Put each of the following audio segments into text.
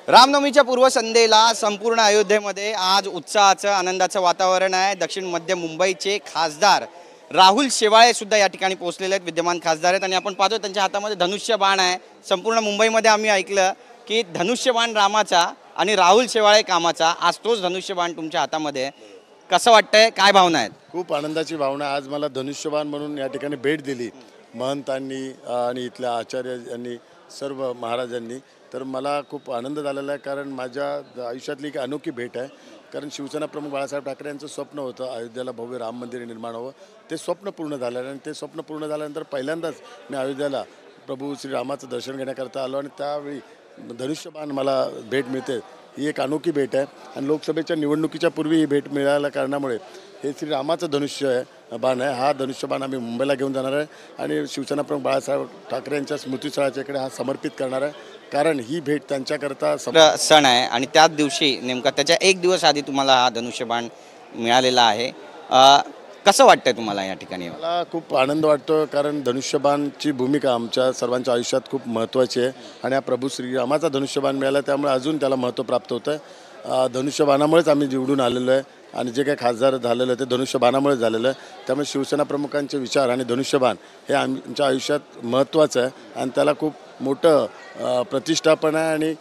रामनवमीच्या पूर्वसंध्येला संपूर्ण अयोध्येमध्ये आज उत्साहाचं आनंदाचं वातावरण आहे। दक्षिण मध्य मुंबईचे खासदार राहुल शेवाळे सुद्धा या ठिकाणी पोहोचलेले आहेत, विद्यमान खासदार आहेत आणि आपण पाहतो त्यांच्या हातामध्ये धनुष्यबाण आहे। संपूर्ण मुंबईमध्ये आम्ही ऐकलं की धनुष्यबाण रामाचा आणि राहुल शेवाळे कामाचा, आज तोच धनुष्यबाण तुमच्या हातामध्ये आहे। कसं वाटतंय, काय भावना आहेत? खूप आनंदाची भावना। आज मला धनुष्यबाण म्हणून या ठिकाणी भेट दिली महंतांनी आणि इथल्या आचार्य यांनी, सर्व महाराजांनी। तर मला खूप आनंद झालेला आहे, कारण माझ्या आयुष्यातली एक अनोखी भेट आहे। कारण शिवसेना प्रमुख बाळासाहेब ठाकरे यांचं स्वप्न होतं अयोध्येला भव्य राम मंदिर निर्माण व्हावं। ते स्वप्न पूर्ण झालं आणि ते स्वप्न पूर्ण झाल्यानंतर पहिल्यांदाच मी अयोध्येला प्रभू श्रीरामाचं दर्शन घेण्याकरता आलो आणि त्यावेळी धनुष्यबाण मला भेट मिळते। ही एक अनोखी भेट आहे आणि लोकसभेच्या निवडणुकीच्या पूर्वी ही भेट मिळाल्या कारणामुळे हे श्रीरामाचं बाण आहे। हा धनुष्यबाण आम्ही मुंबईला घेऊन जाणार आहे आणि शिवसेना प्रमुख बाळासाहेब ठाकरे यांच्या स्मृतिस्थळाच्या इकडे हा समर्पित करणार आहे, कारण ही भेट त्यांच्याकरता सण आहे आणि त्याच दिवशी नेमका त्याच्या एक दिवस आधी तुम्हाला हा धनुष्यबाण मिळालेला आहे। कसं वाटतंय तुम्हाला या ठिकाणी? मला खूप आनंद वाटतो, कारण धनुष्यबाणची भूमिका आमच्या सर्वांच्या आयुष्यात खूप महत्त्वाची आहे आणि हा प्रभू श्रीरामाचा धनुष्यबाण मिळाला, त्यामुळे अजून त्याला महत्त्व प्राप्त होतं आहे। धनुष्यबाणामुळेच आम्ही निवडून आलेलो आहे आणि जे काही खासदार झालेलं आहे ते धनुष्यबाणामुळे झालेलं आहे। त्यामुळे शिवसेना प्रमुखांचे विचार आणि धनुष्यबाण हे आमच्या आयुष्यात महत्त्वाचं आहे आणि त्याला खूप मोठं प्रतिष्ठापन आहे आणि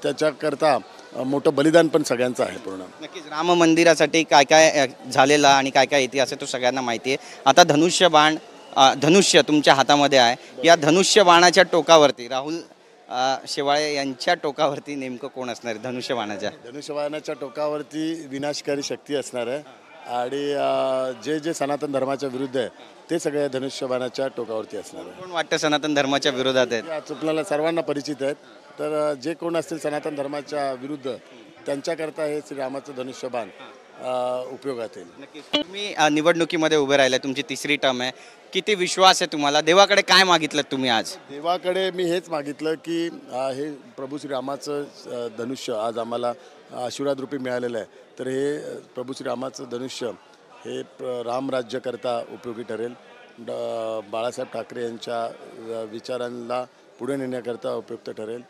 त्याच्याकरता मोठं बलिदान पण सगळ्यांचं आहे पूर्ण। नक्कीच राम मंदिरासाठी काय काय झालेला आणि काय काय इतिहास आहे तो सगळ्यांना माहिती आहे। आता धनुष्यबाण, धनुष्य तुमच्या हातामध्ये आहे। या धनुष्यबाणाच्या टोकावरती राहुल शेवाळे यांच्या टोकावरती नेमकं कोण असणार आहे? धनुष्यबाणाच्या टोकावरती विनाशकारी शक्ती असणार आहे आणि जे सनातन धर्माच्या विरुद्ध आहे ते सगळे धनुष्यबाणाच्या टोकावरती असणार आहे। कोण वाटतं सनातन धर्माच्या विरोधात आहेत? आपल्याला सर्वांना परिचित आहेत, तर जे कोण असतील सनातन धर्माच्या विरुद्ध त्यांच्याकरता हे श्रीरामाचं धनुष्यबाण उपयोगात येईल। नक्कीच तुम्ही निवडणुकीमध्ये उभे राहिले, तुमची तिसरी टर्म आहे। किती विश्वास आहे तुम्हाला? देवाकडे काय मागितलं तुम्ही आज? देवाकडे मी हेच मागितलं की हे प्रभू श्रीरामाचं धनुष्य आज आम्हाला आशीर्वाद रूपी मिळालेलं आहे, तर हे प्रभू श्रीरामाचं धनुष्य हे रामराज्यकरता उपयोगी ठरेल, बाळासाहेब ठाकरे यांच्या विचारांना पुढे नेण्याकरता उपयुक्त ठरेल,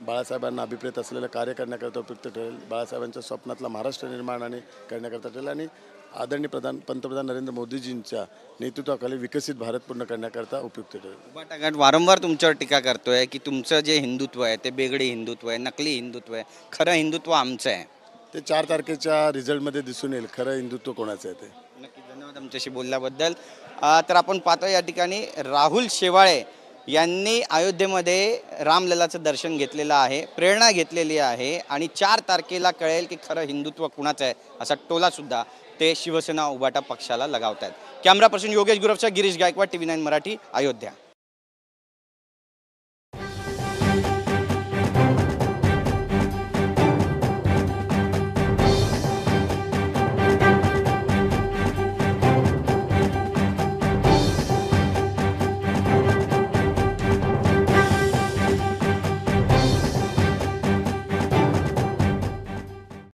बाळासाहेबांना अभिप्रेत असलेलं कार्य करण्याकरता उपयुक्त ठरेल, बाळासाहेबांच्या स्वप्नातला महाराष्ट्र निर्माण करण्याकरता ठरेल आणि आदरणीय पंतप्रधान नरेंद्र मोदीजींच्या नेतृत्वाखाली विकसित भारत पूर्ण करण्याकरता उपयुक्त ठरेल। वारंवार तुमच्यावर टीका करतोय की तुमचं जे हिंदुत्व आहे ते बेगडी हिंदुत्व आहे, नकली हिंदुत्व आहे, खरं हिंदुत्व आमचं आहे। ते 4 तारखेच्या रिझल्टमध्ये दिसून येईल खरं हिंदुत्व कोणाचं आहे ते। नक्की, धन्यवाद आमच्याशी बोलल्याबद्दल। तर आपण पाहतो या ठिकाणी राहुल शेवाळे यांनी अयोध्येमध्ये रामललाचं दर्शन घेतलेलं आहे, प्रेरणा घेतलेली आहे आणि 4 तारखेला कळेल की खरं हिंदुत्व कुणाचं आहे असा टोला सुद्धा ते शिवसेना उभाटा पक्षाला लगावत आहेत। कॅमेरा पर्सन योगेश गुरवचा गिरीश गायकवाड, TV9 मराठी, अयोध्या।